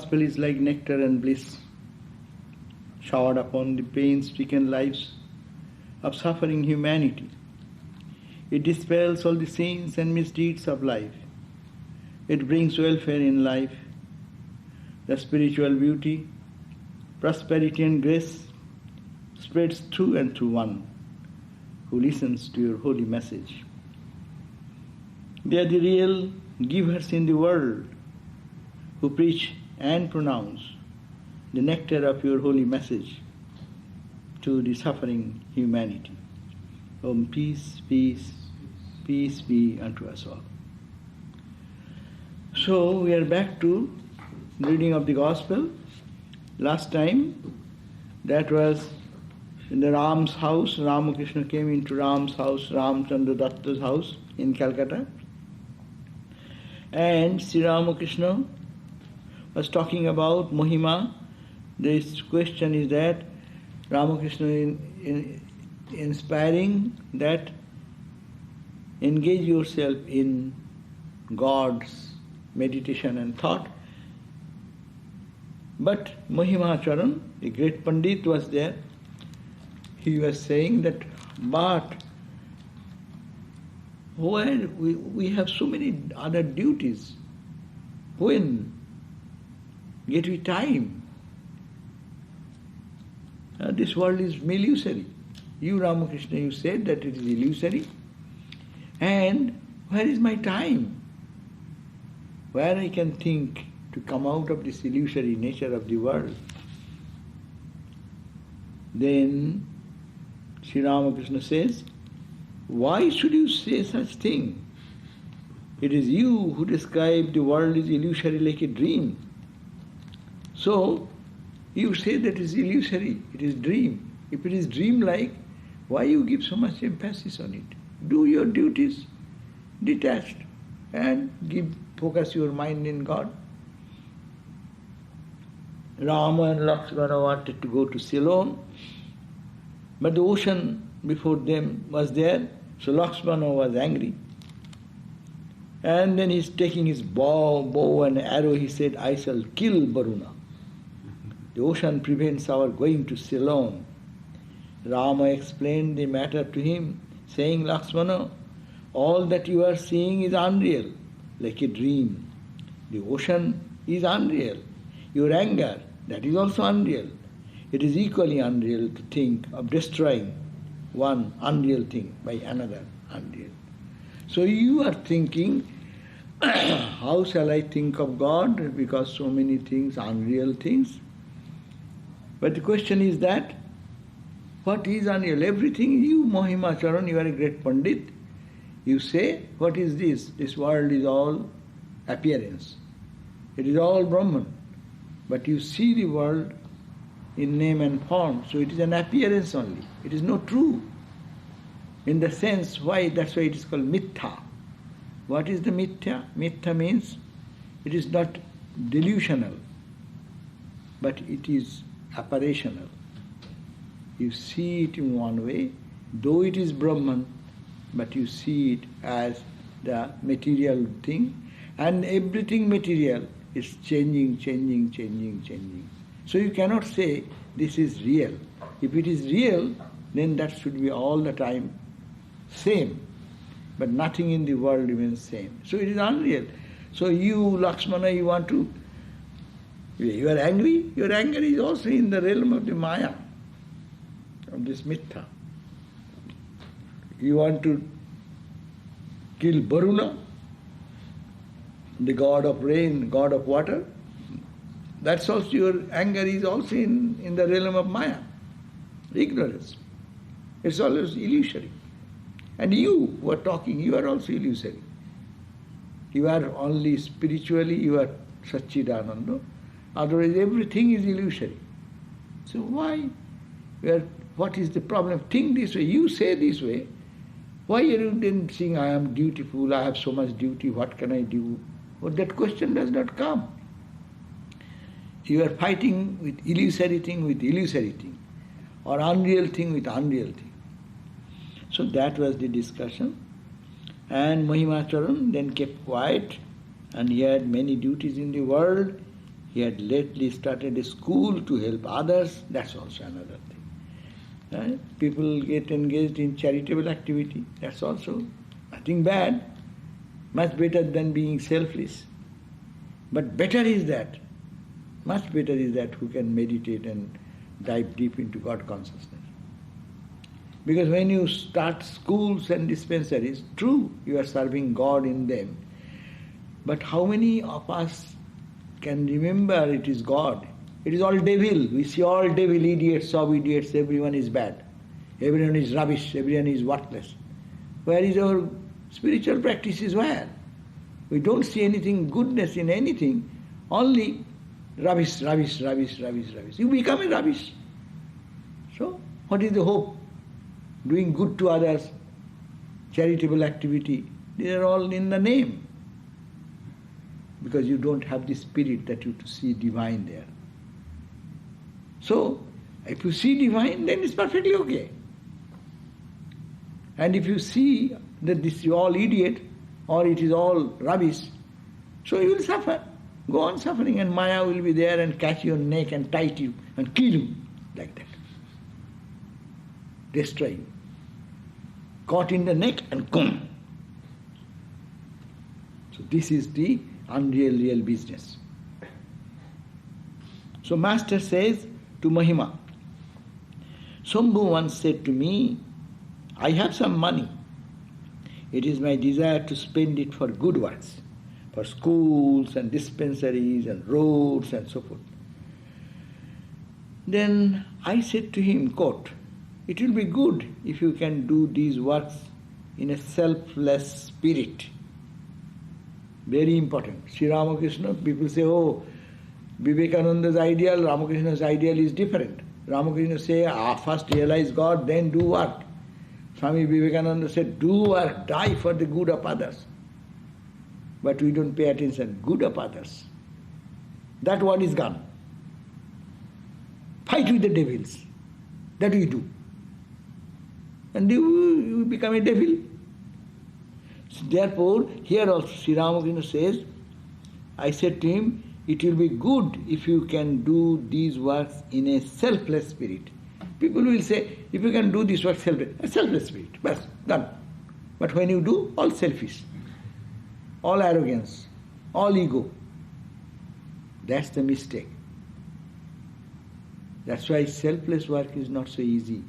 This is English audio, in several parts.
gospel is like nectar and bliss, showered upon the pain-stricken lives of suffering humanity. It dispels all the sins and misdeeds of life. It brings welfare in life, the spiritual beauty, prosperity and grace spreads through and through one who listens to your holy message. They are the real givers in the world who preach and pronounce the nectar of your holy message to the suffering humanity. Om, peace, peace, peace be unto us all. So we are back to reading of the Gospel. Last time that was in the Ram's house. Ramakrishna came into Ram's house, Ramchandra Datta's house in Calcutta. And Sri Ramakrishna was talking about Mahima. This question is that Ramakrishna inspiring that engage yourself in God's meditation and thought. But Mahimacharan, a great Pandit, was there. He was saying that, but when we have so many other duties, when get we time? This world is illusory. You, Ramakrishna, you said that it is illusory. And where is my time? Where I can think to come out of this illusory nature of the world? Then Sri Ramakrishna says, why should you say such thing? It is you who describe the world as illusory like a dream. So, you say that it is illusory, it is dream. If it is dream-like, why you give so much emphasis on it? Do your duties detached and focus your mind in God. Rama and Lakshmana wanted to go to Ceylon, but the ocean before them was there, so Lakshmana was angry. And then he's taking his bow and arrow, he said, I shall kill Varuna. The ocean prevents our going to Ceylon. Rama explained the matter to him, saying, Lakshmana, all that you are seeing is unreal, like a dream. The ocean is unreal. Your anger, that is also unreal. It is equally unreal to think of destroying one unreal thing by another unreal. So you are thinking, how shall I think of God? Because so many things, unreal things. But the question is that, what is unreal? Everything, you Mahimacharan, you are a great Pandit. You say, what is this? This world is all appearance. It is all Brahman. But you see the world in name and form, so it is an appearance only. It is not true. In the sense, why? That's why it is called mithya. What is the mithya? Mithya means it is not delusional, but it is apparitional. You see it in one way, though it is Brahman, but you see it as the material thing, and everything material is changing. So you cannot say this is real. If it is real, then that should be all the time same. But nothing in the world remains same. So it is unreal. So you, Lakshmana, you are angry. Your anger is also in the realm of the Maya, of this mithya. You want to kill Varuna, the god of rain, god of water. That's also, your anger is also in the realm of Maya, ignorance. It's always illusory. And you who are talking, you are also illusory. You are only spiritually, you are Satchidananda. Otherwise everything is illusory. So why? What is the problem? Think this way, you say this way. Why are you then saying, I am dutiful, I have so much duty, what can I do? Well, that question does not come. You are fighting with illusory thing, or unreal thing with unreal thing. So that was the discussion. And Mahimacharan then kept quiet, and he had many duties in the world. He had lately started a school to help others. That's also another thing. People get engaged in charitable activity. That's also nothing bad. Much better than being selfish. But better is that, much better is that who can meditate and dive deep into God consciousness. Because when you start schools and dispensaries, true, you are serving God in them. But how many of us can remember it is God? It is all devil. We see all devil, idiots, sub-idiots, everyone is bad. Everyone is rubbish, everyone is worthless. Where is our spiritual practice is where? We don't see anything, goodness in anything, only rubbish, rubbish, rubbish, rubbish, rubbish. You become a rubbish. So, what is the hope? Doing good to others, charitable activity, these are all in the name. Because you don't have the spirit that you to see divine there. So, if you see divine, then it's perfectly okay. And if you see that this is all idiot, or it is all rubbish, so you will suffer. Go on suffering, and Maya will be there and catch your neck and tie you and kill you like that. Destroy you. Caught in the neck and come. So this is the real business. So Master says to Mahima, Shambhu once said to me, I have some money. It is my desire to spend it for good works, for schools and dispensaries and roads and so forth. Then I said to him, quote, it will be good if you can do these works in a selfless spirit. Very important. Sri Ramakrishna, people say, oh, Vivekananda's ideal, Ramakrishna's ideal is different. Ramakrishna say, first realize God, then do work. Swami Vivekananda said, do work, die for the good of others. But we don't pay attention. Good of others. That word is gone. Fight with the devils. That we do. And you become a devil. So therefore, here also Sri Ramakrishna says, I said to him, it will be good if you can do these works in a selfless spirit. People will say, if you can do this work selfless, a selfless spirit, bas, done. But when you do, all selfish, all arrogance, all ego. That's the mistake. That's why selfless work is not so easy.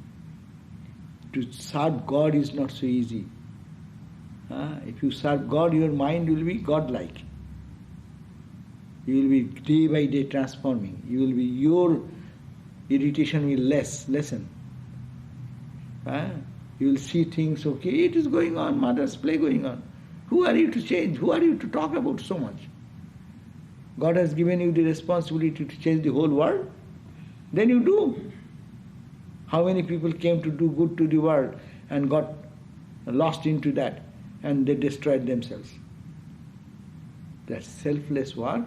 To serve God is not so easy. If you serve God, your mind will be God-like. You will be day by day transforming. Your irritation will lessen. You will see things, okay, it is going on, mother's play going on. Who are you to change? Who are you to talk about so much? God has given you the responsibility to change the whole world. Then you do. How many people came to do good to the world and got lost into that and they destroyed themselves? That selfless work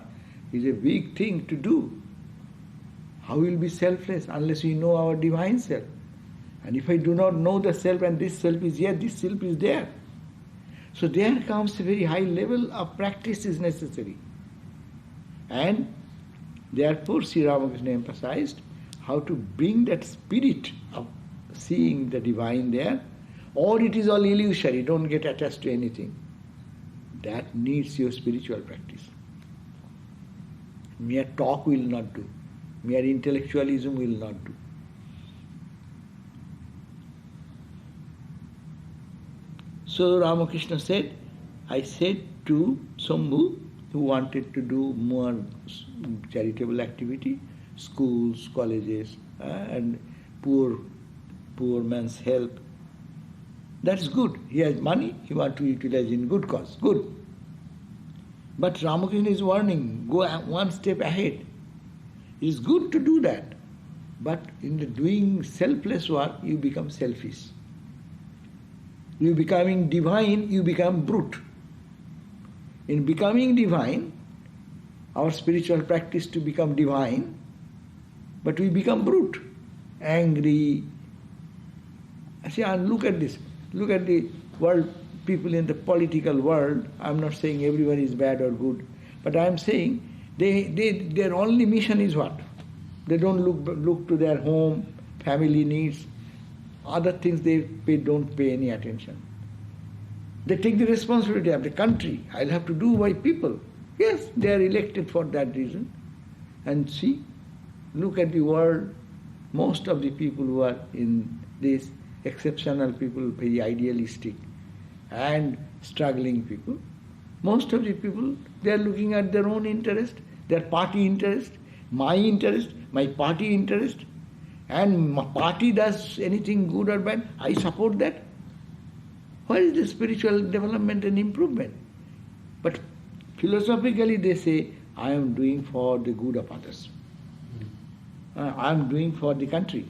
is a big thing to do. How will be selfless unless we know our divine self? And if I do not know the self and this self is here, this self is there. So there comes a very high level of practice is necessary. And therefore Sri Ramakrishna emphasized how to bring that spirit of seeing the divine there, or it is all illusory, don't get attached to anything. That needs your spiritual practice. Mere talk will not do. Mere intellectualism will not do. So Ramakrishna said, I said to Shambhu, who wanted to do more charitable activity, schools, colleges, and poor man's help. That's good. He has money, he wants to utilize in good cause. Good. But Ramakrishna is warning, go one step ahead. It is good to do that. But in the doing selfless work, you become selfish. You becoming divine, you become brute. In becoming divine, our spiritual practice to become divine, but we become brute, angry. See, and look at this. Look at the world, people in the political world. I'm not saying everyone is bad or good, but I'm saying Their only mission is what? They don't look to their home, family needs, other things don't pay any attention. They take the responsibility of the country. I'll have to do by people. Yes, they are elected for that reason. And see, look at the world. Most of the people who are in this, exceptional people, very idealistic and struggling people, most of the people, they are looking at their own interest, their party interest, my party interest, and my party does anything good or bad, I support that. Where is the spiritual development and improvement? But philosophically they say, I am doing for the good of others. I am doing for the country.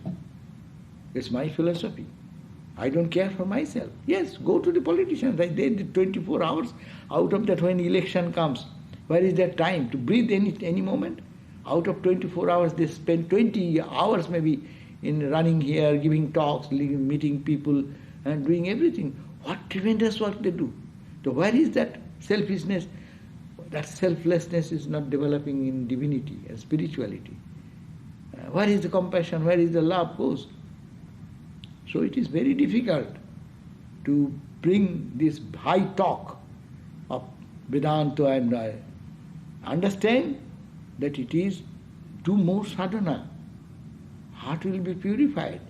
It's my philosophy. I don't care for myself. Yes, go to the politicians. They did 24 hours. Out of that, when election comes, where is their time to breathe any moment? Out of 24 hours, they spend 20 hours maybe in running here, giving talks, meeting people, and doing everything. What tremendous work they do. So where is that selfishness? That selflessness is not developing in divinity and spirituality. Where is the compassion? Where is the love goes? So it is very difficult to bring this high talk of Vedanta and understand that it is do more sadhana. Heart will be purified.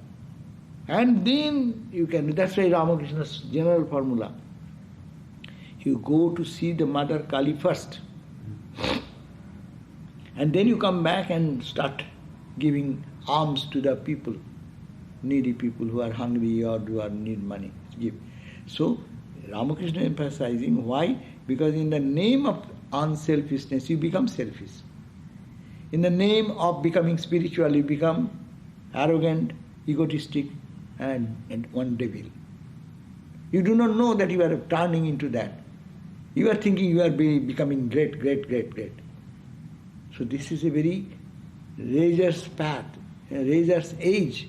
And then you can, that's why Ramakrishna's general formula. You go to see the Mother Kali first. And then you come back and start giving alms to the people, needy people who are hungry or who need money. Give. So Ramakrishna emphasizing why? Because in the name of unselfishness you become selfish. In the name of becoming spiritual you become arrogant, egotistic, and one devil. You do not know that you are turning into that. You are thinking you are becoming great. So this is a very razor's path, a razor's edge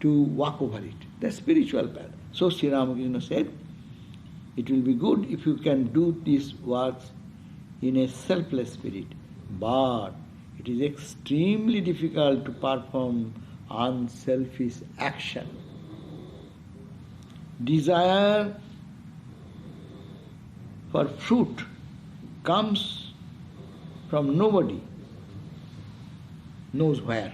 to walk over it. The spiritual path. So Sri Ramakrishna said, it will be good if you can do these works in a selfless spirit, but it is extremely difficult to perform unselfish action. Desire for fruit comes from nobody knows where.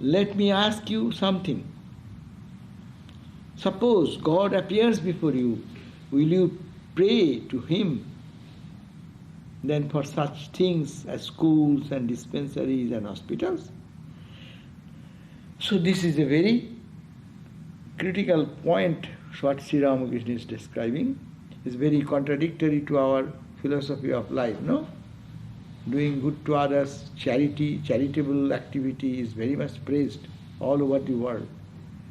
Let me ask you something. Suppose God appears before you, will you pray to Him? Then for such things as schools and dispensaries and hospitals? So this is a very critical point what Sri Ramakrishna is describing. Is very contradictory to our philosophy of life, no? Doing good to others, charitable activity is very much praised all over the world.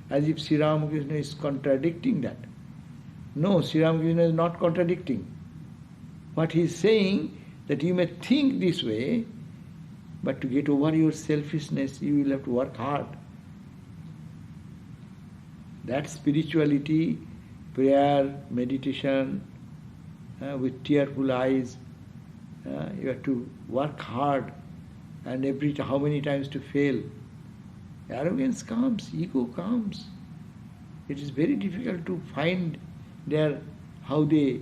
As if Sri Ramakrishna is contradicting that. No, Sri Ramakrishna is not contradicting. What he is saying, that you may think this way, but to get over your selfishness, you will have to work hard. That spirituality, prayer, meditation, with tearful eyes, you have to work hard, and how many times to fail. Arrogance comes, ego comes. It is very difficult to find how they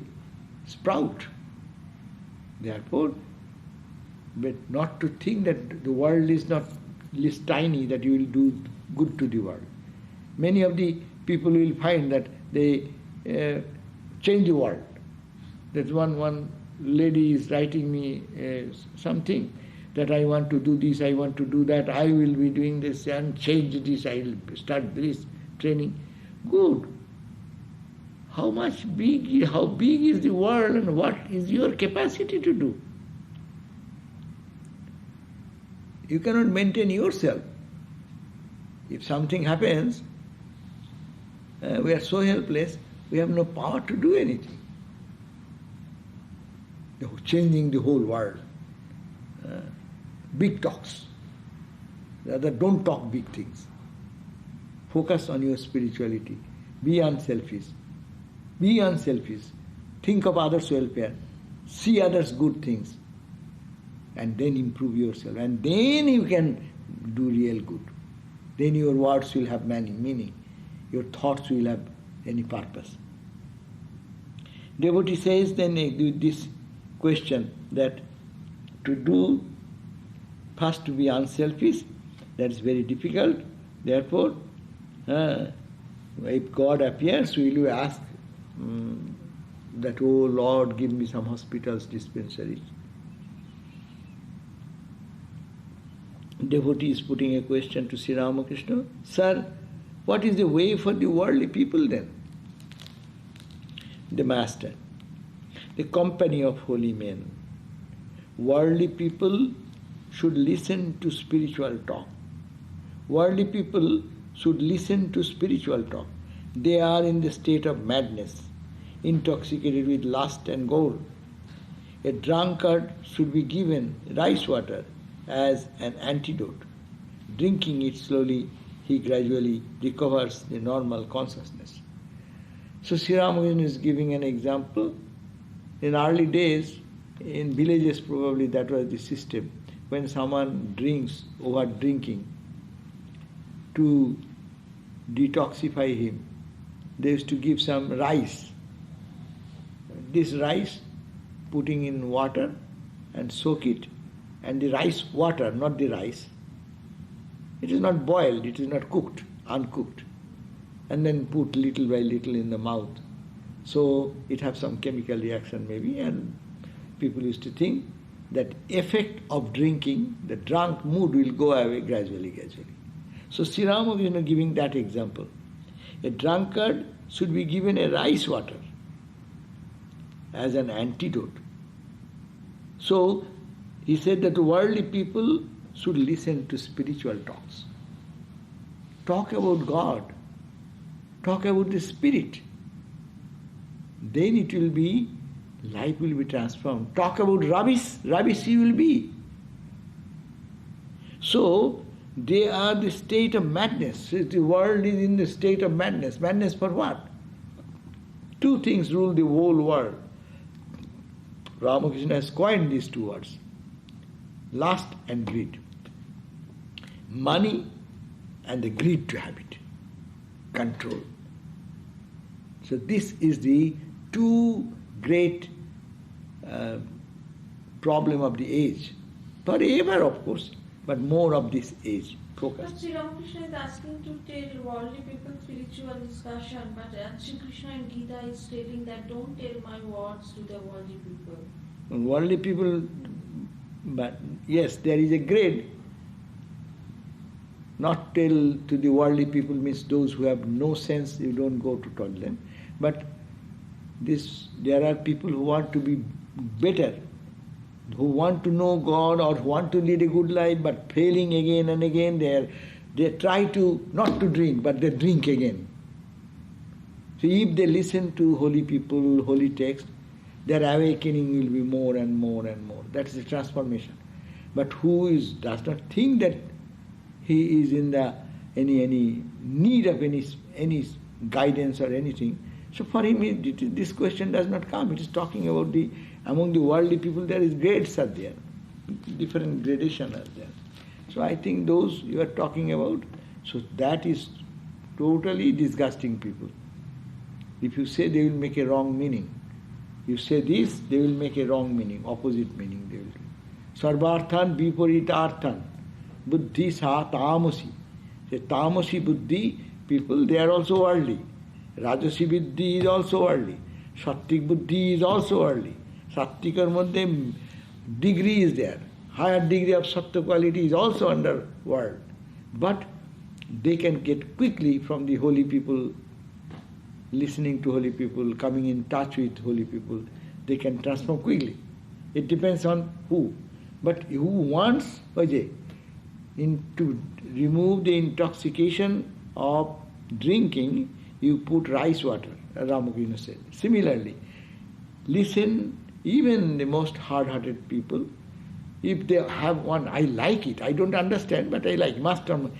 sprout. Therefore, but not to think that the world is not less tiny that you will do good to the world. Many of the people will find that they change the world. That one lady is writing me something that I want to do this, I want to do that, I will be doing this and change this, I will start this training. Good. How big is the world and what is your capacity to do? You cannot maintain yourself. If something happens, we are so helpless, we have no power to do anything. Changing the whole world. Big talks. Rather, don't talk big things. Focus on your spirituality. Be unselfish. Be unselfish. think of others' welfare, see others' good things, and then improve yourself. And then you can do real good. Then your words will have meaning. Your thoughts will have any purpose. Devotee says then with this question that to do, first to be unselfish, that is very difficult. Therefore, if God appears, will you ask that, oh Lord, give me some hospitals, dispensaries? Devotee is putting a question to Sri Ramakrishna. Sir, what is the way for the worldly people then? The Master, the company of holy men. Worldly people should listen to spiritual talk. Worldly people should listen to spiritual talk. They are in the state of madness, intoxicated with lust and gold. A drunkard should be given rice water as an antidote. Drinking it slowly, he gradually recovers the normal consciousness. So Sri Ramakrishna is giving an example. In early days, in villages probably that was the system. When someone drinks, over drinking, to detoxify him, they used to give some rice. This rice, putting in water and soak it, and the rice water, not the rice. It is not boiled, it is not cooked, uncooked. And then put little by little in the mouth. So it has some chemical reaction maybe, and people used to think that effect of drinking, the drunk mood will go away gradually. So Sri Ramakrishna giving that example. A drunkard should be given a rice water as an antidote. So he said that worldly people should listen to spiritual talks. Talk about God. Talk about the spirit. Then it will be, life will be transformed. Talk about rubbish he will be. So they are the state of madness. The world is in the state of madness. Madness for what? Two things rule the whole world. Ramakrishna has coined these two words: lust and greed. Money and the greed to have it. Control. So this is the two great problem of the age. Forever, of course, but more of this age. Focus. But Sri Ramakrishna is asking to tell worldly people spiritual discussion, but Sri Krishna in Gita is stating that don't tell my words to the worldly people. Worldly people, but yes, there is a grade. Not tell to the worldly people means those who have no sense, you don't go to tell them. But there are people who want to be better, who want to know God or who want to lead a good life, but failing again and again. They try to not to drink, but they drink again. So if they listen to holy people, holy text, their awakening will be more and more and more. That is the transformation. But who does not think that he is in any need of any guidance or anything, so for him this question does not come. It is talking about among the worldly people there is grades are there, different gradation are there. So I think those you are talking about, so that is totally disgusting people. If you say they will make a wrong meaning, you say this, they will make a wrong meaning, opposite meaning they will do. Sarvarthan viparitarthan buddhi sa tamasi. The tamasi buddhi people, they are also worldly. Rajasi buddhi is also worldly. Sattik buddhi is also worldly. Sattikar madhye degree is there. Higher degree of sattva quality is also under world. But they can get quickly from the holy people, listening to holy people, coming in touch with holy people. They can transform quickly. It depends on who. But who wants, to remove the intoxication of drinking, you put rice water, Ramakrishna said. Similarly, listen, even the most hard-hearted people, if they have one, I like it, I don't understand, but I like Dr.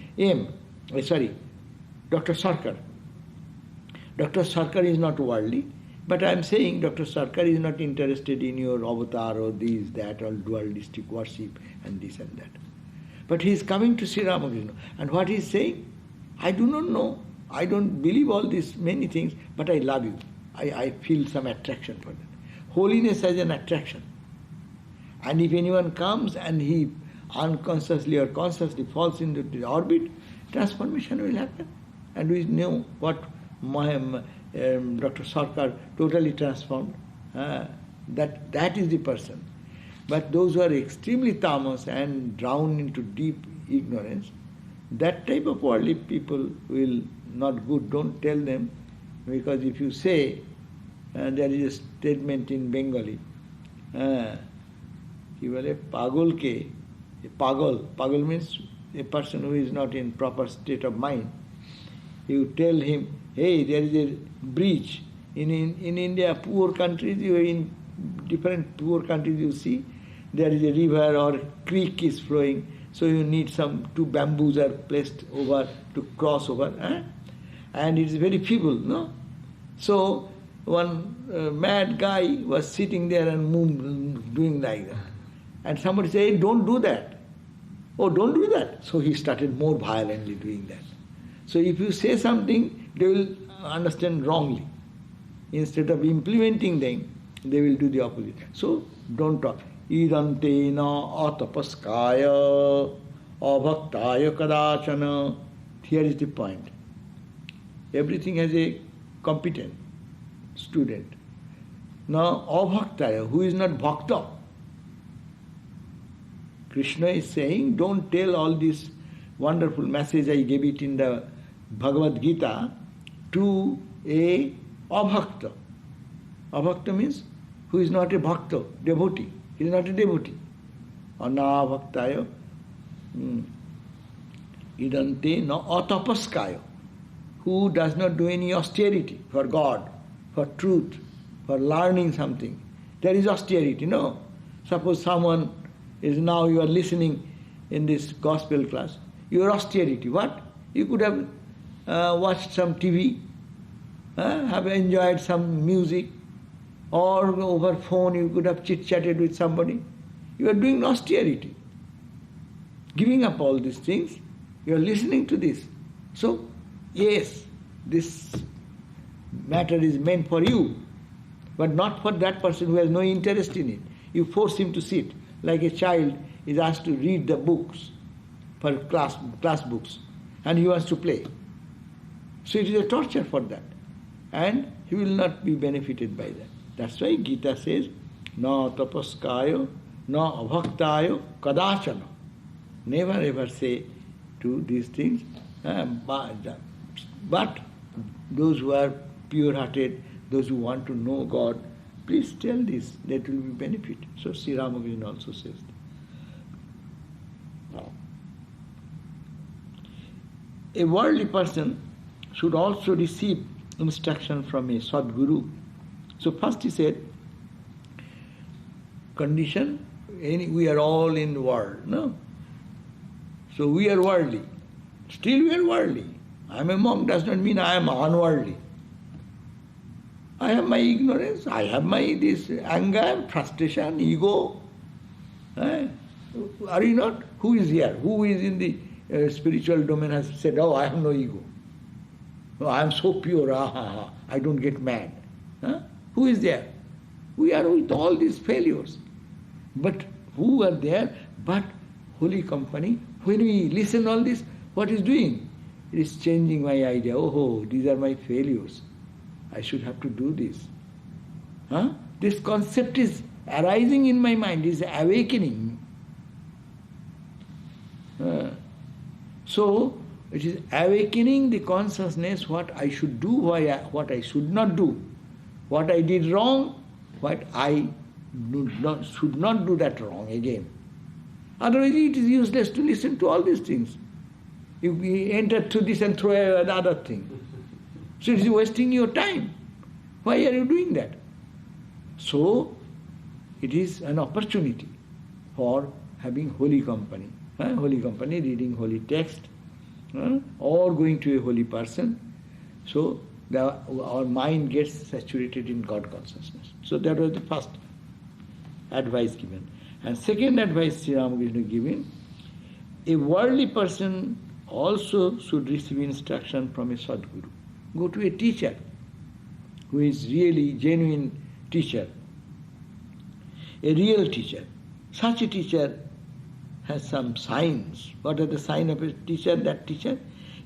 Sarkar. Dr. Sarkar is not worldly. But I am saying Dr. Sarkar is not interested in your avatar or this, that, or dualistic worship and this and that. But he is coming to Sri Ramakrishna. And what he is saying? I do not know. I don't believe all these many things, but I love you. I feel some attraction for that. Holiness has an attraction. And if anyone comes and he unconsciously or consciously falls into the orbit, transformation will happen. And we know what Dr. Sarkar totally transformed. That is the person. But those who are extremely tamas and drowned into deep ignorance, that type of worldly people will not good. Don't tell them, because if you say, there is a statement in Bengali, ki bole pagol ke, pagal means a person who is not in proper state of mind. You tell him, hey, there is a breach. In India, poor countries, in different poor countries you see, there is a river or creek is flowing, so you need two bamboos are placed over to cross over. And it is very feeble, no? So one mad guy was sitting there and doing like that. And somebody said, hey, don't do that. Oh, don't do that. So he started more violently doing that. So if you say something, they will understand wrongly. Instead of implementing them, they will do the opposite. So don't talk. Idante na atapaskaya abhaktaya kadachana. Here is the point. Everything has a competent student. Now abhaktaya, who is not bhakta. Krishna is saying, don't tell all this wonderful message, I gave it in the Bhagavad Gita, to a abhakta. Abhakta means who is not a bhakta, devotee. He is not a devotee. Anabhaktaya idante na atapaskaya, who does not do any austerity for God, for truth, for learning something. There is austerity, no? Suppose someone is now, you are listening in this gospel class, your austerity, what? You could have watched some TV, have enjoyed some music, or over phone you could have chit-chatted with somebody. You are doing austerity. Giving up all these things, you are listening to this. So, yes, this matter is meant for you, but not for that person who has no interest in it. You force him to sit, like a child is asked to read the books, for class books, and he wants to play. So it is a torture for that. And he will not be benefited by that. That's why Gita says, na tapaskaya, na abhaktaya, kadachana. Never ever say to these things. But those who are pure-hearted, those who want to know God, please tell this, that will be benefit. So Sri Ramakrishna also says that. A worldly person should also receive instruction from a Sadguru. So first he said, condition, we are all in the world, no? So we are worldly. Still we are worldly. I am a monk does not mean I am unworldly. I have my ignorance, I have my this anger, frustration, ego. Are you not? Who is here? Who is in the spiritual domain has said, oh, I have no ego. No, I am so pure, I don't get mad. Who is there? We are with all these failures. But who are there? But holy company. When we listen all this, what is doing? It is changing my idea. Oh, these are my failures. I should have to do this. This concept is arising in my mind, is awakening. So, it is awakening the consciousness what I should do, what I should not do, what I did wrong, what I should not do that wrong again. Otherwise it is useless to listen to all these things. You enter through this and throw away the other thing. So it is wasting your time. Why are you doing that? So it is an opportunity for having holy company. Holy company, reading holy text, or going to a holy person. So our mind gets saturated in God consciousness. So that was the first advice given. And second advice Sri Ramakrishna given, a worldly person also should receive instruction from a Sadguru. Go to a teacher who is really genuine teacher, a real teacher. Such a teacher has some signs. What are the signs of a teacher? That teacher,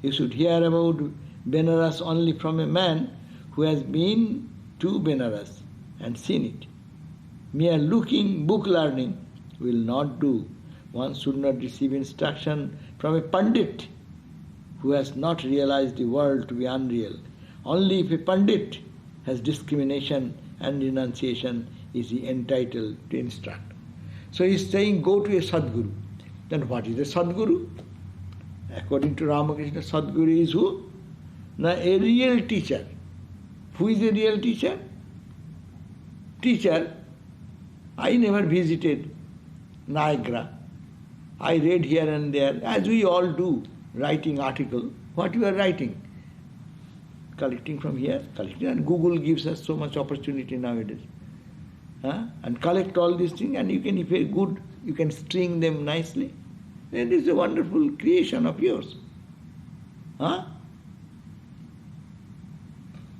you should hear about Benaras only from a man who has been to Benaras and seen it. Mere looking, book learning will not do. One should not receive instruction from a Pandit who has not realized the world to be unreal. Only if a Pandit has discrimination and renunciation is he entitled to instruct. So he is saying, go to a Sadguru. Then what is a Sadguru? According to Ramakrishna, Sadguru is who? Now a real teacher. Who is a real teacher? Teacher, I never visited Niagara. I read here and there, as we all do, writing article. What you are writing? Collecting from here, collecting. And Google gives us so much opportunity nowadays. And collect all these things, and you can, if you're good, you can string them nicely. And it's a wonderful creation of yours.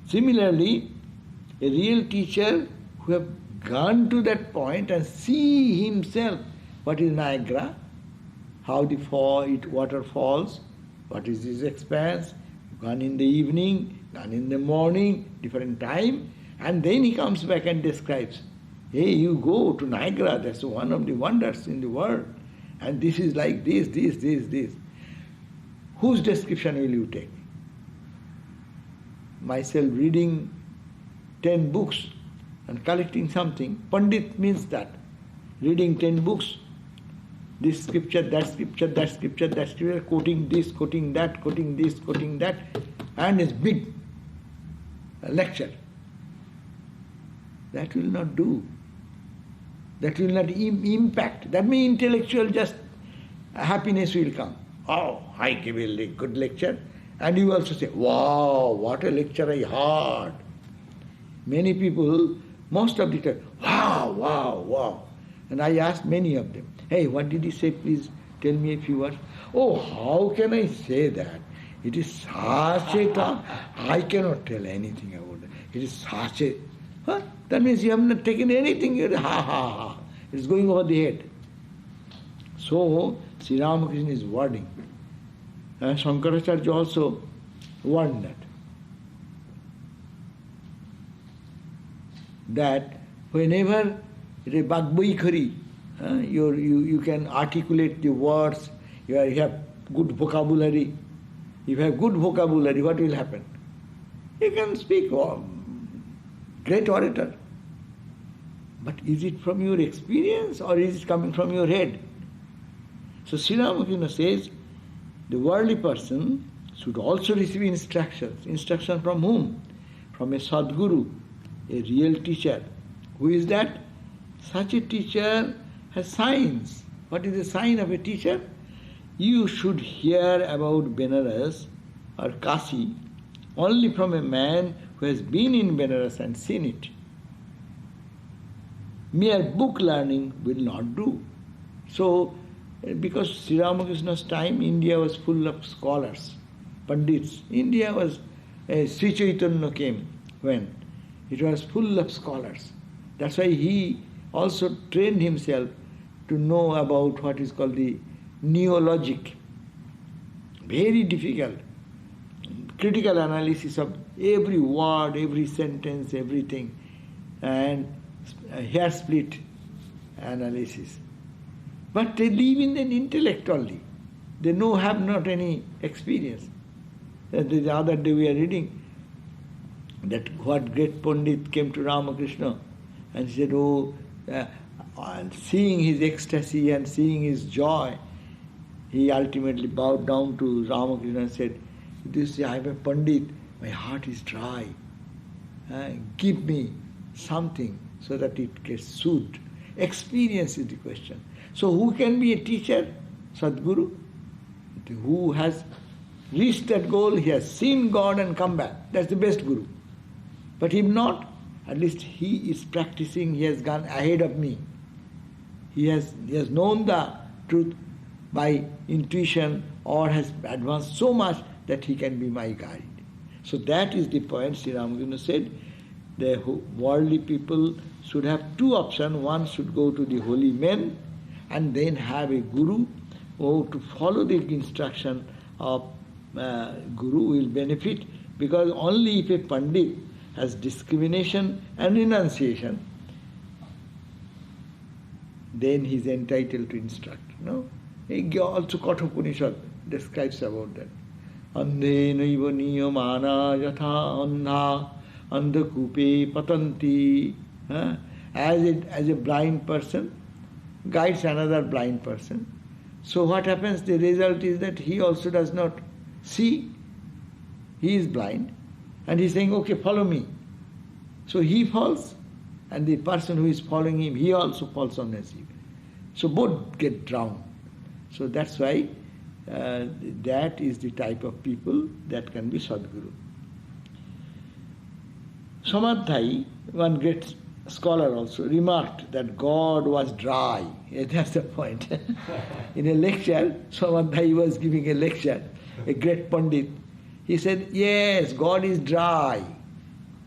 Similarly, a real teacher who have gone to that point and see himself what is Niagara, how the water falls, what is this expanse, gone in the evening, gone in the morning, different time, and then he comes back and describes, hey, you go to Niagara, that's one of the wonders in the world, and this is like this. Whose description will you take? Myself reading 10 books and collecting something. Pandit means that. Reading 10 books, this scripture, that scripture, that scripture, that scripture, quoting this, quoting that, quoting this, quoting that, and it's big lecture. That will not do. That will not impact. That means intellectual just happiness will come. Oh, I gave a good lecture. And you also say, wow, what a lecture I heard. Many people, most of the time, wow. And I asked many of them, hey, what did he say? Please tell me a few words. Oh, how can I say that? It is such a talk. I cannot tell anything about it. It is such a... That means you have not taken anything. It's going over the head. So, Sri Ramakrishna is wording. And Shankaracharya also warned that whenever a Bagboikhari, you can articulate the words, you have good vocabulary. If you have good vocabulary, what will happen? You can speak, great orator. But is it from your experience or is it coming from your head? So Sri Ramakrishna says, the worldly person should also receive instructions. Instruction from whom? From a Sadguru, a real teacher. Who is that? Such a teacher has signs. What is the sign of a teacher? You should hear about Benaras or Kasi only from a man who has been in Benaras and seen it. Mere book learning will not do. So, because Sri Ramakrishna's time, India was full of scholars, Pandits. India was, Sri Chaitanya came when? It was full of scholars. That's why he also trained himself to know about what is called the neologic. Very difficult. Critical analysis of every word, every sentence, everything. And hair split analysis. But they live in an intellect only. They have not any experience. The other day we are reading that what great Pandit came to Ramakrishna and said, and seeing his ecstasy and seeing his joy, he ultimately bowed down to Ramakrishna and said, I am a Pandit, my heart is dry. Give me something so that it gets soothed. Experience is the question. So who can be a teacher? Sadguru, who has reached that goal, he has seen God and come back. That's the best guru. But if not, at least he is practicing, he has gone ahead of me. He has known the truth by intuition or has advanced so much that he can be my guide. So that is the point. Sri Ramakrishna said the worldly people should have two options. One should go to the holy men and then have a guru, or to follow the instruction of guru will benefit, because only if a pandit has discrimination and renunciation, then he is entitled to instruct. No? Also Kathopanishad describes about that. Andhe naiva niyamana yatha andha andhakupe patanti. As a blind person guides another blind person. So what happens? The result is that he also does not see. He is blind. And he is saying, okay, follow me. So he falls, and the person who is following him, he also falls on his head. So both get drowned. So that's why that is the type of people that can be Sadguru. Samadhi, one great scholar also, remarked that God was dry. That's the point. In a lecture, Samadhi was giving a lecture, a great Pandit. He said, yes, God is dry.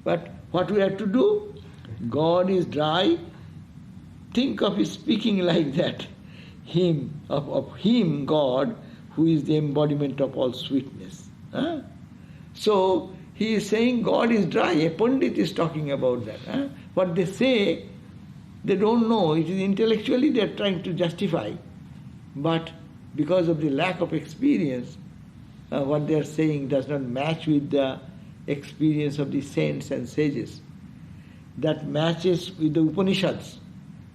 But what we have to do? God is dry. Think of his speaking like that. Him, of him, God, who is the embodiment of all sweetness. So he is saying God is dry. A Pandit is talking about that. What they say, they don't know. It is intellectually they are trying to justify. But because of the lack of experience, what they are saying does not match with the experience of the saints and sages. That matches with the Upanishads.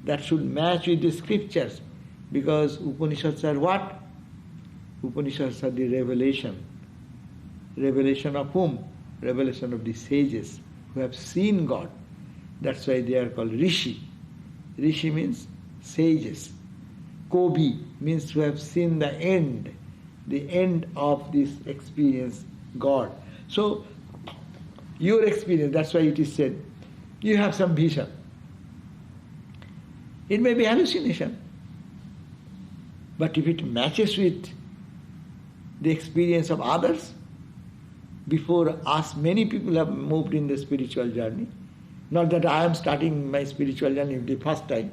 That should match with the scriptures. Because Upanishads are what? Upanishads are the revelation. Revelation of whom? Revelation of the sages who have seen God. That's why they are called Rishi. Rishi means sages. Kobi means to have seen the end of this experience, God. So, your experience, that's why it is said, you have some vision. It may be hallucination. But if it matches with the experience of others, before us, many people have moved in the spiritual journey. Not that I am starting my spiritual journey the first time.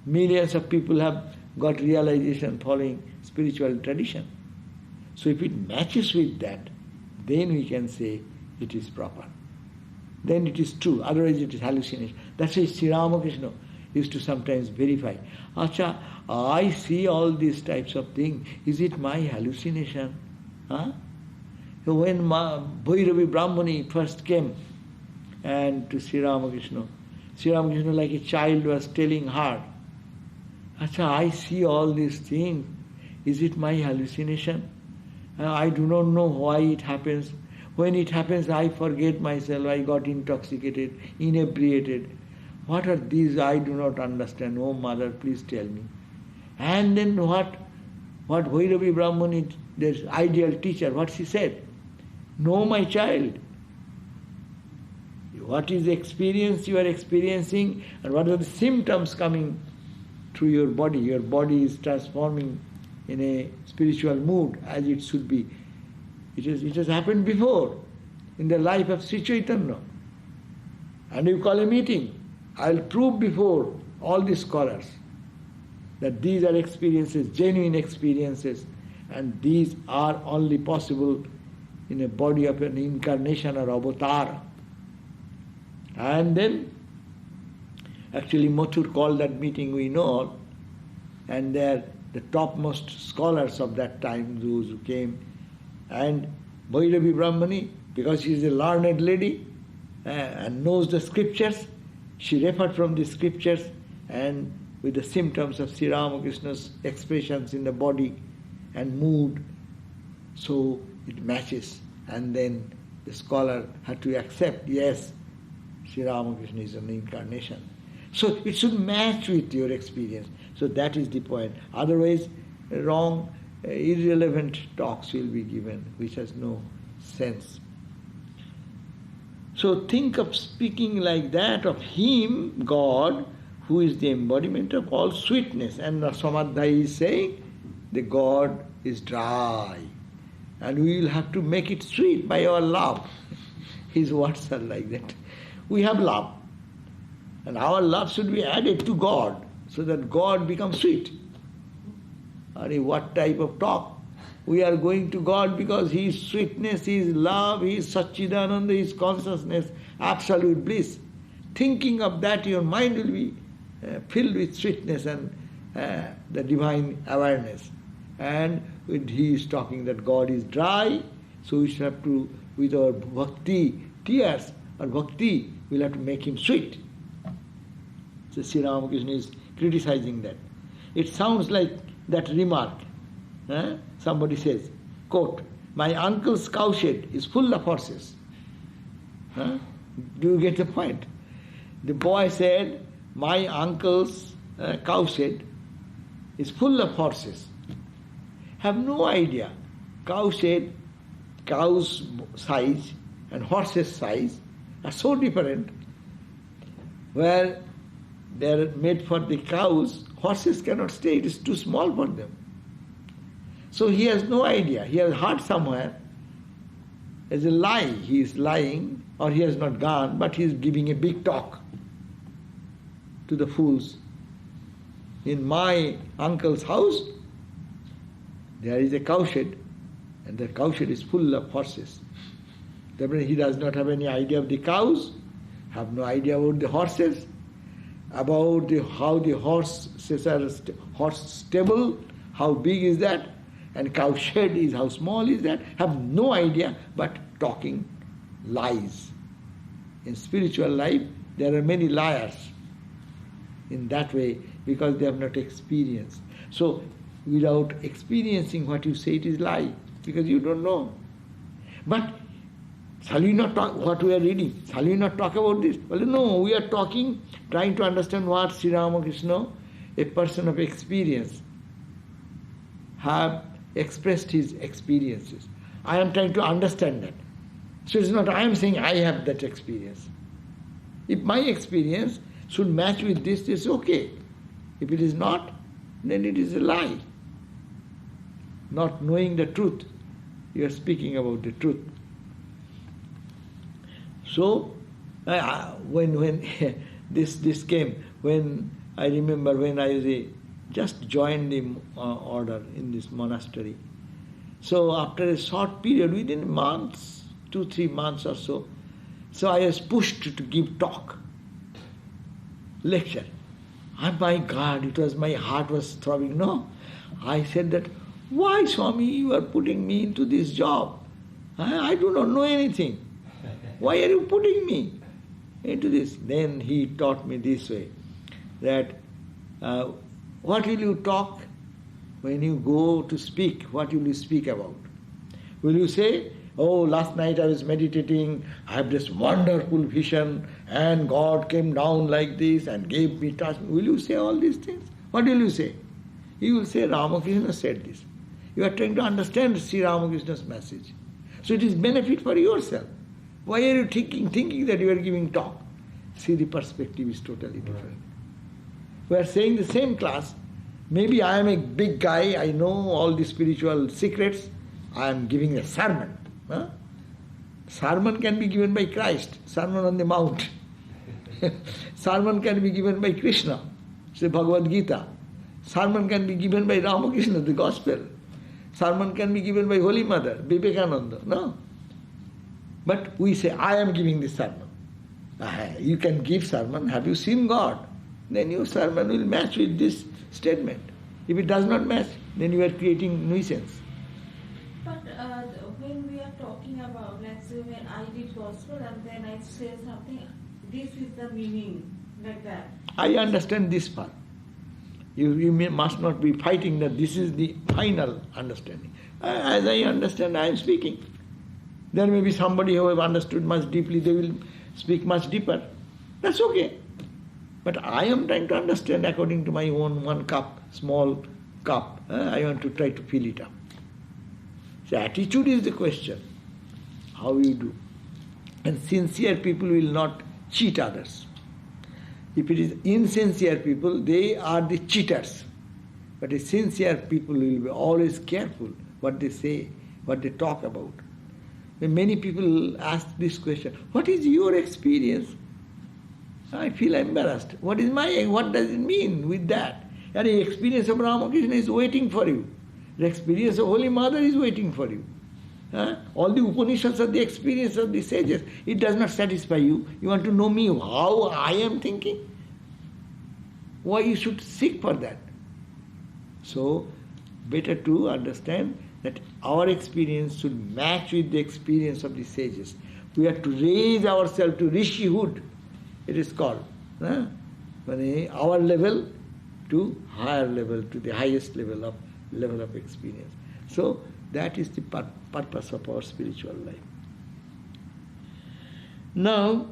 Millions of people have got realization following spiritual tradition. So if it matches with that, then we can say it is proper. Then it is true, otherwise it is hallucination. That's why Sri Ramakrishna used to sometimes verify. Acha, I see all these types of things. Is it my hallucination? So when Bhairavi Brahmani first came and to Sri Ramakrishna like a child was telling her, Acha, I see all these things. Is it my hallucination? I do not know why it happens. When it happens, I forget myself. I got intoxicated, inebriated. What are these? I do not understand. Oh, mother, please tell me. And then what Bhairavi Brahmani, this ideal teacher, what she said? No, my child. What is the experience you are experiencing, and what are the symptoms coming through your body? Your body is transforming in a spiritual mood as it should be. It has happened before in the life of Sri Chaitanya. And you call a meeting. I will prove before all the scholars that these are experiences, genuine experiences, and these are only possible in a body of an incarnation or avatar. And then, actually Mathur called that meeting, we know all, and they're the topmost scholars of that time, those who came. And Bhairavi Brahmani, because she is a learned lady and knows the scriptures, she referred from the scriptures and with the symptoms of Sri Ramakrishna's expressions in the body and mood, so it matches. And then the scholar had to accept, yes, Sri Ramakrishna is an incarnation. So it should match with your experience. So that is the point. Otherwise, wrong. irrelevant talks will be given, which has no sense. So think of speaking like that of Him, God, who is the embodiment of all sweetness. And Samadhi is saying, the God is dry. And we will have to make it sweet by our love. His words are like that. We have love. And our love should be added to God, so that God becomes sweet. What type of talk? We are going to God because He is sweetness, He is love, He is Satchidananda, He is consciousness, absolute bliss. Thinking of that, your mind will be filled with sweetness and the divine awareness. And He is talking that God is dry, so we should have to, with our bhakti, tears, or bhakti, we'll have to make Him sweet. So Sri Ramakrishna is criticizing that. It sounds like that remark. Somebody says, quote, "My uncle's cowshed is full of horses." Do you get the point? The boy said, "My uncle's cowshed is full of horses." Have no idea. Cowshed, cow's size and horse's size are so different. Where they are made for the cows, horses cannot stay, it is too small for them. So he has no idea. He has heard somewhere as a lie. He is lying, or he has not gone, but he is giving a big talk to the fools. In my uncle's house, there is a cowshed, and the cowshed is full of horses. Therefore, he does not have any idea of the cows, have no idea about the horses, about how the horses are horse stable, how big is that, and cowshed is how small is that, have no idea, but talking lies. In spiritual life, there are many liars in that way, because they have not experienced. So, without experiencing what you say, it is lie, because you don't know. But shall we not talk what we are reading? Shall we not talk about this? Well, no, we are talking, trying to understand what Sri Ramakrishna, a person of experience, have expressed his experiences. I am trying to understand that. So it's not I am saying I have that experience. If my experience should match with this, it's okay. If it is not, then it is a lie. Not knowing the truth. You are speaking about the truth. So, when this came, when I remember when I just joined the order in this monastery. So after a short period, within months, 2-3 months or so I was pushed to give talk, lecture. And my God, it was, my heart was throbbing. No, I said that, why Swami, you are putting me into this job? I do not know anything. Why are you putting me into this? Then he taught me this way, that what will you talk when you go to speak? What will you speak about? Will you say, oh, last night I was meditating, I have this wonderful vision, and God came down like this and gave me touch? Will you say all these things? What will you say? You will say, Ramakrishna said this. You are trying to understand Sri Ramakrishna's message. So it is benefit for yourself. Why are you thinking that you are giving talk? See, the perspective is totally different. We are saying the same class. Maybe I am a big guy, I know all the spiritual secrets. I am giving a sermon. Sermon can be given by Christ, Sermon on the Mount. Sermon can be given by Krishna, say Bhagavad Gita. Sermon can be given by Ramakrishna, the Gospel. Sermon can be given by Holy Mother, Vivekananda. No. But we say, I am giving this sermon. You can give sermon. Have you seen God? Then your sermon will match with this statement. If it does not match, then you are creating nuisance. But when we are talking about, let's say when I did gospel and then I say something, this is the meaning, like that. I understand this part. You must not be fighting that this is the final understanding. As I understand, I am speaking. There may be somebody who have understood much deeply, they will speak much deeper. That's okay. But I am trying to understand according to my own 1 cup, small cup. I want to try to fill it up. So attitude is the question. How you do. And sincere people will not cheat others. If it is insincere people, they are the cheaters. But the sincere people will be always careful what they say, what they talk about. When many people ask this question, what is your experience? I feel embarrassed. What does it mean with that? And the experience of Ramakrishna is waiting for you. The experience of Holy Mother is waiting for you. All the Upanishads are the experience of the sages. It does not satisfy you. You want to know me, how I am thinking? Why you should seek for that? So, better to understand that our experience should match with the experience of the sages. We have to raise ourselves to Rishihood, it is called. Our level to higher level, to the highest level of experience. So, that is the purpose of our spiritual life. Now,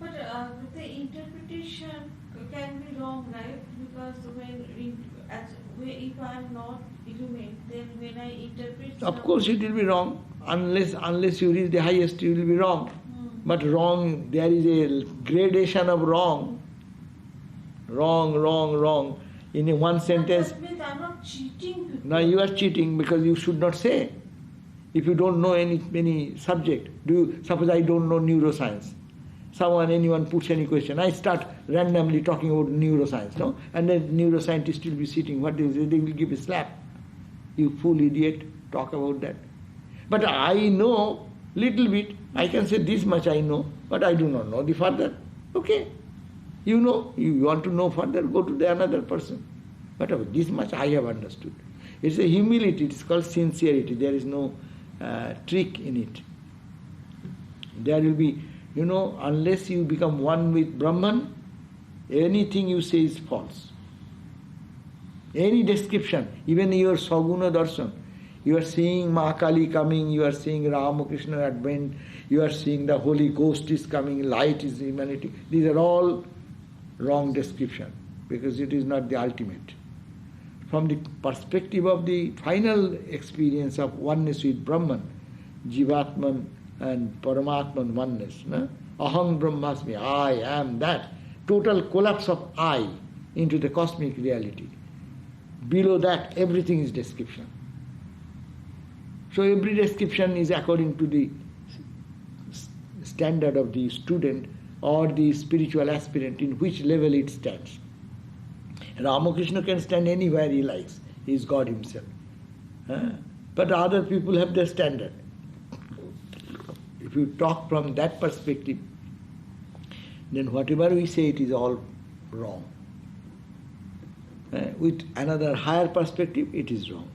but the interpretation can be wrong, right? Because if I am not illumined, then when I interpret... Of course it will be wrong. Unless you reach the highest, you will be wrong. But wrong, there is a gradation of wrong. Wrong. In one sentence... That means I am not cheating people. Now you are cheating because you should not say. If you don't know any subject, suppose I don't know neuroscience. Anyone puts any question, I start randomly talking about neuroscience, no? And then neuroscientist will be sitting, what is it? They will give a slap. You fool idiot, talk about that. But I know little bit, I can say this much I know, but I do not know the further. Okay, you know, you want to know further, go to the another person. But this much I have understood. It's a humility, it's called sincerity. There is no trick in it. There will be, unless you become one with Brahman, anything you say is false. Any description, even your Saguna Darshan, you are seeing Mahakali coming, you are seeing Ramakrishna advent, you are seeing the Holy Ghost is coming, light is humanity. These are all wrong description because it is not the ultimate. From the perspective of the final experience of oneness with Brahman, Jivatman and Paramatman oneness, Aham Brahmasmi, I am that. Total collapse of I into the cosmic reality. Below that, everything is description. So every description is according to the standard of the student or the spiritual aspirant in which level it stands. Ramakrishna can stand anywhere he likes. He is God himself. But other people have their standard. If you talk from that perspective, then whatever we say, it is all wrong. With another higher perspective, it is wrong.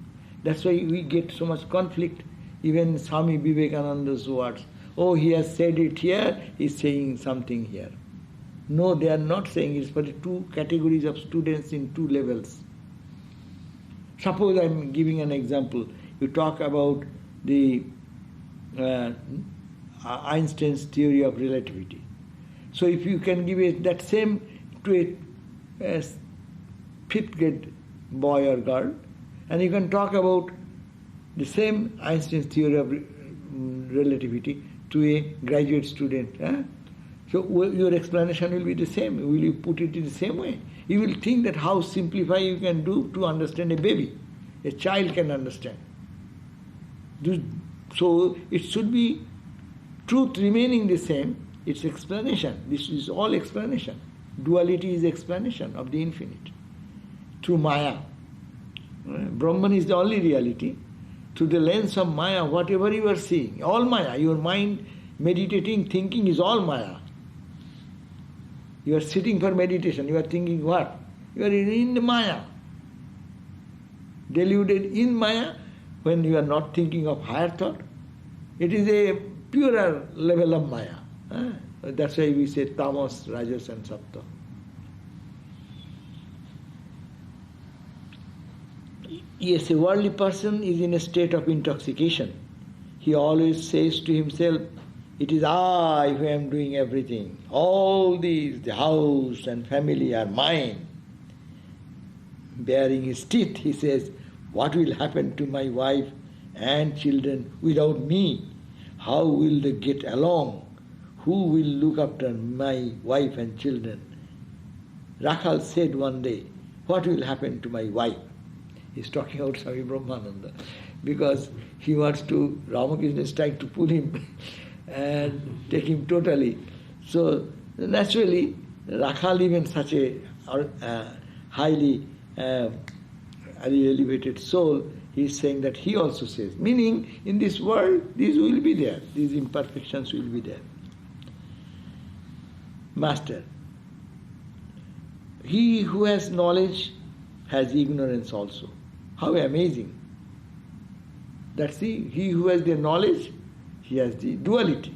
That's why we get so much conflict. Even Swami Vivekananda's words, he has said it here, he is saying something here. No, they are not saying it's for the two categories of students in two levels. Suppose I am giving an example. You talk about the Einstein's theory of relativity. So if you can give that same to a fifth grade boy or girl, and you can talk about the same Einstein's theory of relativity to a graduate student. So your explanation will be the same. Will you put it in the same way? You will think that how simplify you can do to understand a baby. A child can understand. So it should be truth remaining the same. It's explanation. This is all explanation. Duality is explanation of the infinite. Through Maya. Brahman is the only reality. Through the lens of Maya, whatever you are seeing, all Maya, your mind meditating, thinking is all Maya. You are sitting for meditation, you are thinking what? You are in the Maya. Deluded in Maya when you are not thinking of higher thought. It is a purer level of Maya. That's why we say Tamas, Rajas and Sattva. Yes, a worldly person is in a state of intoxication. He always says to himself, it is I who am doing everything. All these, the house and family are mine. baring his teeth, he says, "What will happen to my wife and children without me? How will they get along? Who will look after my wife and children?" Rakhal said one day, "What will happen to my wife?" He's talking about Swami Brahmananda, because he wants to, Ramakrishna is trying to pull him and take him totally. So naturally, Rakhal, even such a highly elevated soul, he is saying that he also says, meaning in this world, these will be there, these imperfections will be there. Master, he who has knowledge has ignorance also. How amazing. That's he who has the knowledge, he has the duality.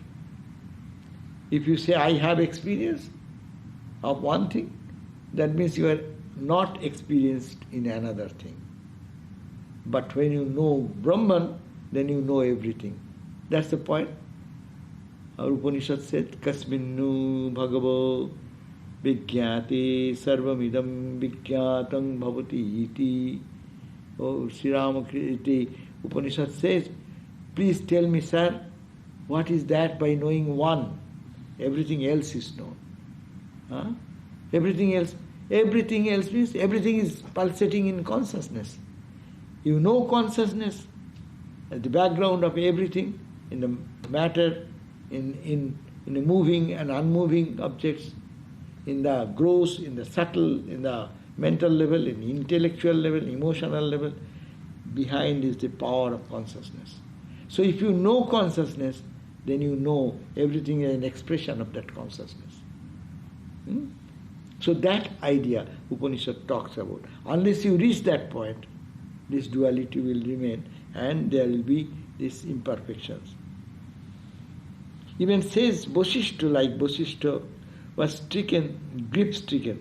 If you say, "I have experience of one thing," that means you are not experienced in another thing. But when you know Brahman, then you know everything. That's the point. Our Upanishad said, "Kasminnu bhagavo vigyate sarvamidam vigyatam bhavati iti." Oh, Sri Ramakrishna, Upanishad says, "Please tell me, sir, what is that by knowing one? Everything else is known." Huh? Everything else means everything is pulsating in consciousness. You know consciousness at the background of everything, in the matter, in the moving and unmoving objects, in the gross, in the subtle, in the mental level, in the intellectual level, emotional level. Behind is the power of consciousness. So if you know consciousness, then you know everything is an expression of that consciousness. So that idea Upanishad talks about. Unless you reach that point, this duality will remain and there will be these imperfections. Even says Vasishtha, like Vasishtha was stricken, grief-stricken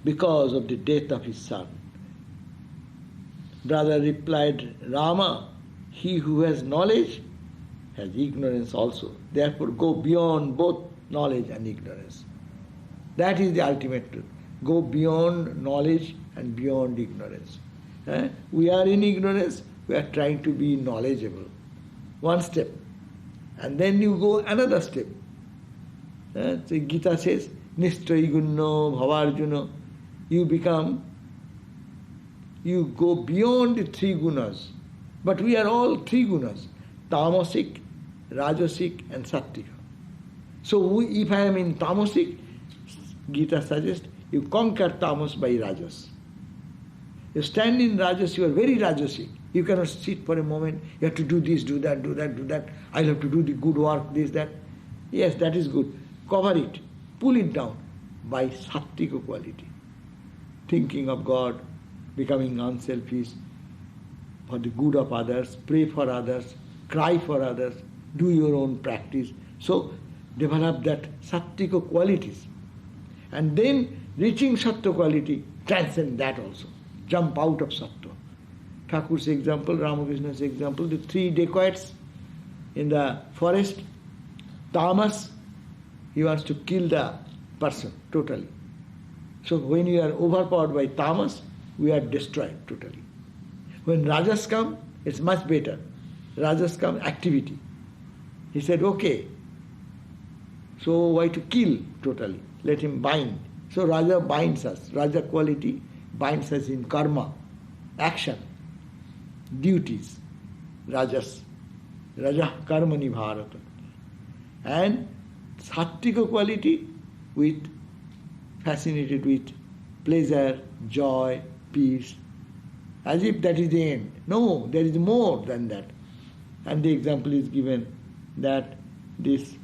because of the death of his son. Brother replied, "Rama, he who has knowledge has ignorance also. Therefore go beyond both knowledge and ignorance." That is the ultimate truth. Go beyond knowledge and beyond ignorance. We are in ignorance, we are trying to be knowledgeable. One step. And then you go another step. So Gita says, "Nishtai gunno bhavarjuna." You go beyond the three gunas. But we are all three gunas: tamasic, rajasic and sattvika. So if I am in tamasic, Gita suggests you conquer tamas by rajas. You stand in rajas, you are very rajasic. You cannot sit for a moment. You have to do this, do that, do that, do that. I'll have to do the good work, this, that. Yes, that is good. Cover it. Pull it down by sattvika quality. Thinking of God, becoming unselfish, for the good of others, pray for others, cry for others, do your own practice. So develop that sattvika qualities. And then reaching sattva quality, transcend that also. Jump out of sattva. Thakur's example, Ramakrishna's example, the three dacoits in the forest. Tamas, he wants to kill the person totally. So when you are overpowered by tamas, we are destroyed totally. When rajas come, it's much better. Rajas come, activity. He said, okay, so why to kill totally? Let him bind. So Raja binds us. Raja quality binds us in karma, action, duties. Rajas. Raja karmani bharata. And sattvika quality fascinated with pleasure, joy, peace, as if that is the end. No, there is more than that. And the example is given that these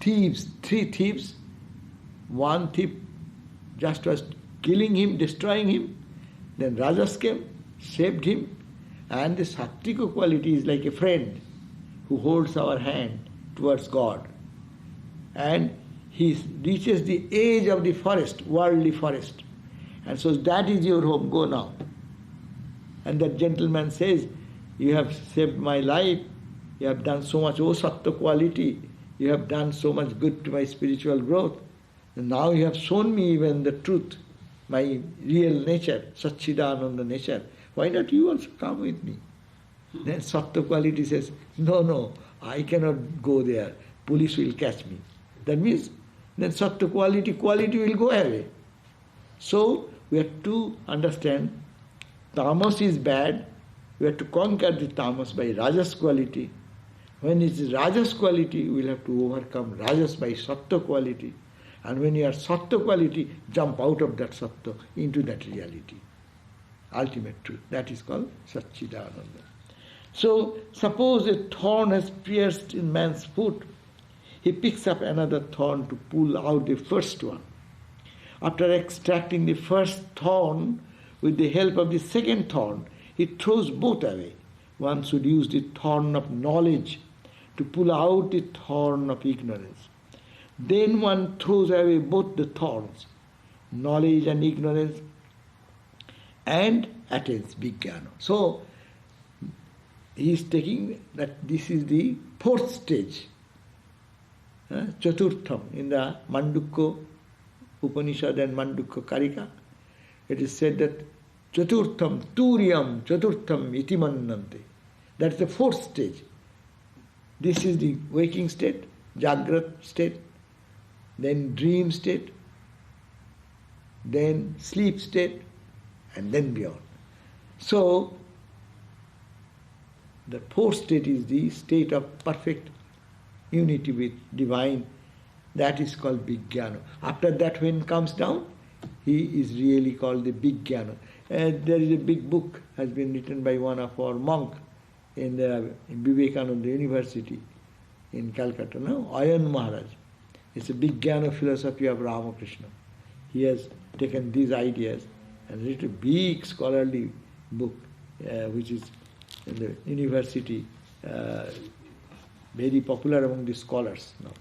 thieves, three thieves, one thief just was killing him, destroying him. Then Rajas came, saved him. And the sattvika quality is like a friend who holds our hand towards God. And he reaches the edge of the forest, worldly forest. And so that is your home, go now. And that gentleman says, you have saved my life, you have done so much, sattva quality, you have done so much good to my spiritual growth. And now you have shown me even the truth. my real nature, Satchidananda nature. Why not you also come with me? Then Sattva quality says, no, I cannot go there. Police will catch me. That means then Sattva quality will go away. So we have to understand tamas is bad. We have to conquer the tamas by rajas quality. When it is rajas quality, we will have to overcome rajas by sattva quality. And when you are sattva quality, jump out of that sattva into that reality. Ultimate truth. That is called Satchidananda. So, suppose a thorn has pierced in man's foot. He picks up another thorn to pull out the first one. After extracting the first thorn, with the help of the second thorn, he throws both away. One should use the thorn of knowledge to pull out the thorn of ignorance. Then one throws away both the thorns, knowledge and ignorance, and attains Vijnana. So, he is taking that this is the fourth stage. Chaturtham in the Mandukya Upanishad and Mandukya Karika. It is said that Chaturtham, Turyam, Chaturtham iti mannante. That's the fourth stage. This is the waking state, Jagrat state, then dream state, then sleep state, and then beyond. So, the fourth state is the state of perfect unity with divine. That is called Vijnana. After that, when it comes down, he is really called the Vijnana. And there is a big book has been written by one of our monk in Vivekananda University in Calcutta, no? Ayan Maharaj. It's a Vijnana philosophy of Ramakrishna. He has taken these ideas and written a big scholarly book, which is in the university, very popular among the scholars now.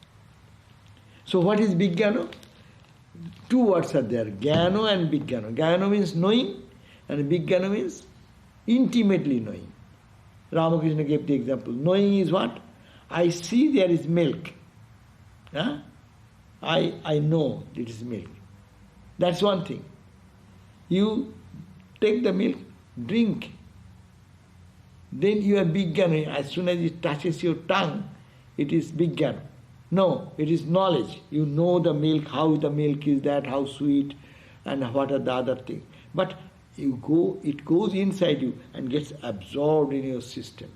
So what is Vijnana? Two words are there, Jnana and Vijnana. Jnana means knowing, and Vijnana means intimately knowing. Ramakrishna gave the example. Knowing is what? I see there is milk. Huh? I know it is milk. That's one thing. You take the milk, drink. Then you are Vijnana. As soon as it touches your tongue, it is Vijnana. No, it is knowledge. You know the milk, how the milk is that, how sweet, and what are the other things. But it goes inside you and gets absorbed in your system.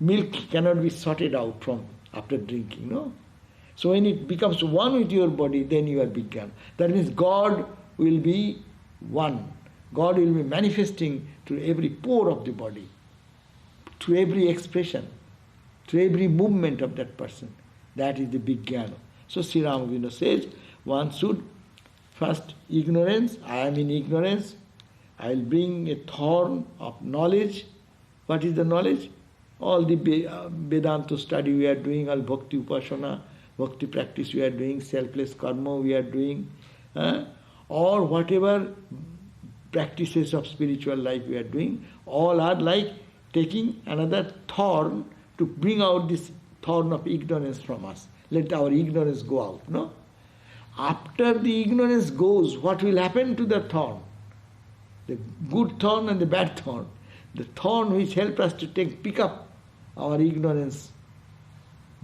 Milk cannot be sorted out from after drinking, no? So when it becomes one with your body, then you are Vijnana. That means God will be one. God will be manifesting to every pore of the body, to every expression, to every movement of that person. That is the Vijnana. So Sri Ramakrishna says, one should first ignorance, I am in ignorance, I will bring a thorn of knowledge. What is the knowledge? All the Vedanta study we are doing, all bhakti upasana, bhakti practice we are doing, selfless karma we are doing, or whatever practices of spiritual life we are doing, all are like taking another thorn to bring out this thorn of ignorance from us. Let our ignorance go out, no? After the ignorance goes, what will happen to the thorn? The good thorn and the bad thorn. The thorn which helps us to pick up our ignorance,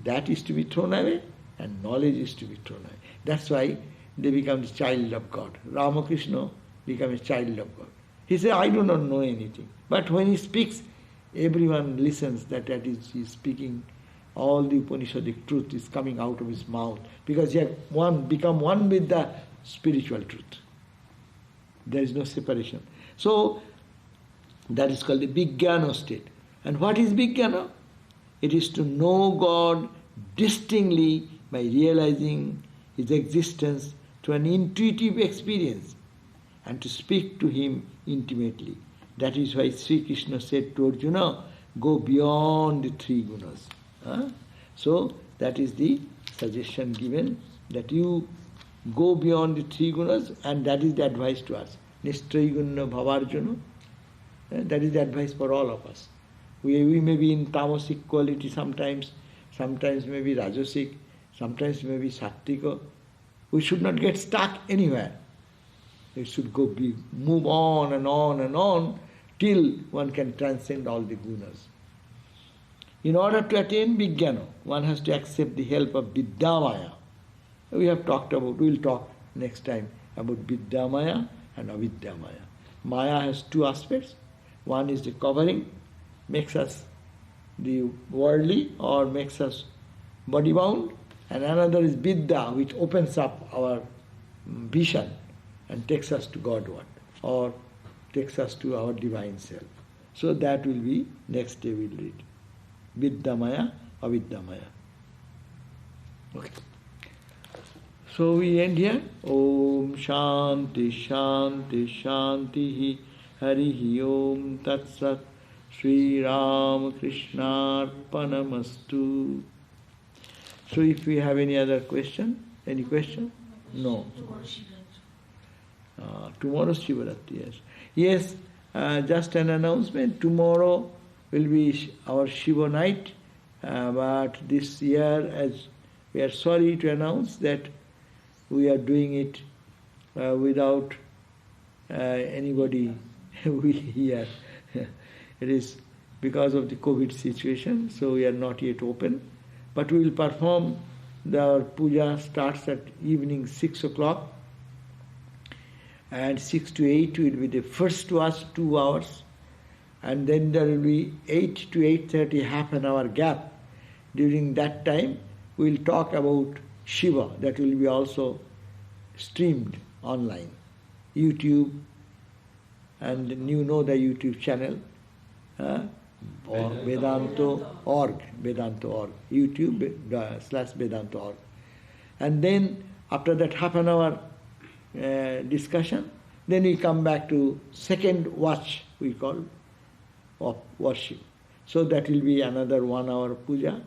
that is to be thrown away, and knowledge is to be thrown away. That's why they become the child of God. Ramakrishna became a child of God. He said, I do not know anything. But when he speaks, everyone listens that he is speaking. All the Upanishadic truth is coming out of his mouth because he has become one with the spiritual truth. There is no separation. So, that is called the Vijnana state. And what is Vijnana? It is to know God distinctly by realizing His existence to an intuitive experience and to speak to Him intimately. That is why Sri Krishna said to Arjuna, go beyond the three gunas. So that is the suggestion given, that you go beyond the three gunas, and that is the advice to us. Nishtraiguna bhavarjuna. That is the advice for all of us. We may be in tamasic quality sometimes may be rajasic, sometimes may be sattvika. We should not get stuck anywhere. It should move on and on and on till one can transcend all the gunas. In order to attain Vijnana, one has to accept the help of Vidyamaya. We will talk next time about Vidyamaya and Avidyamaya. Maya has two aspects. One is the covering, makes us the worldly or makes us body bound, and another is Vidya, which opens up our vision and takes us to Godward or takes us to our divine self. So that will be next day we'll read. Vidyamaya, Avidyamaya. Okay. So we end here. Om Shanti Shanti Shanti Harihi Om Tat Sat Sri Ramakrishna Arpanamastu. So if we have any other question, any question? No. Tomorrow Shivaratri, yes. Yes, just an announcement. Tomorrow will be our Shiva night, but this year, as we are sorry to announce that we are doing it without anybody here. It is because of the COVID situation, so we are not yet open. But we will perform, our puja starts at evening 6 o'clock, and 6 to 8 will be the first watch, 2 hours, and then there will be 8 to 8:30, half an hour gap. During that time, we will talk about Shiva, that will be also streamed online, YouTube, and you know the YouTube channel, or Vedanta.org, YouTube/Vedanta.org. And then after that half an hour discussion, then we come back to second watch, we call, of worship. So that will be another 1 hour puja.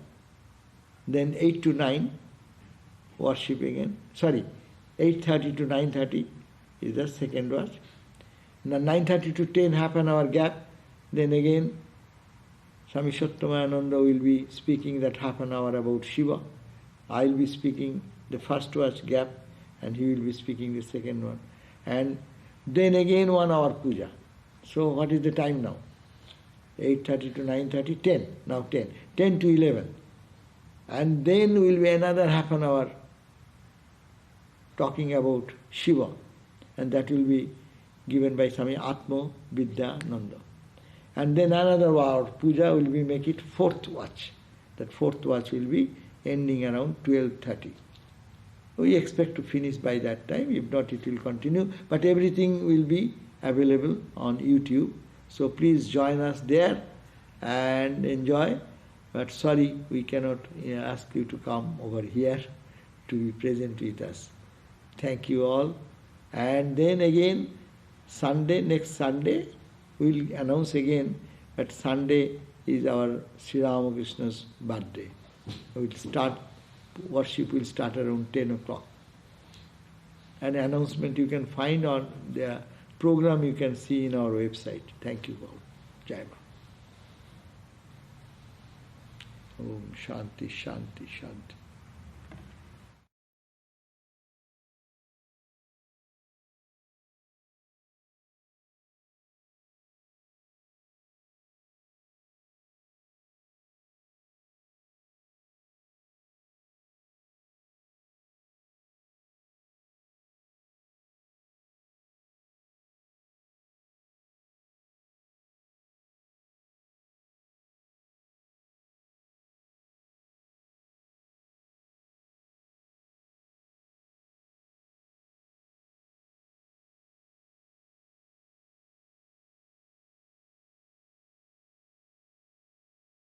Then 8 to 9, worship again. 8:30 to 9:30 is the second watch. Now 9:30 to 10, half an hour gap. Then again, Swami Sattamayananda will be speaking that half an hour about Shiva. I will be speaking the first watch gap, and he will be speaking the second one. And then again 1 hour puja. So what is the time now? 8:30 to 9:30, 10. Now 10. 10 to 11. And then will be another half an hour talking about Shiva. And that will be given by Swami Atma Vidyananda. And then another hour puja will be make it fourth watch. That fourth watch will be ending around 12:30. We expect to finish by that time. If not, it will continue. But everything will be available on YouTube. So please join us there and enjoy. But sorry, we cannot ask you to come over here to be present with us. Thank you all. And then again, Sunday, next Sunday, we will announce again that Sunday is our Sri Ramakrishna's birthday. Worship will start around 10 o'clock. An announcement you can find on the program you can see in our website. Thank you all. Jai Ma. Om Shanti, Shanti, Shanti.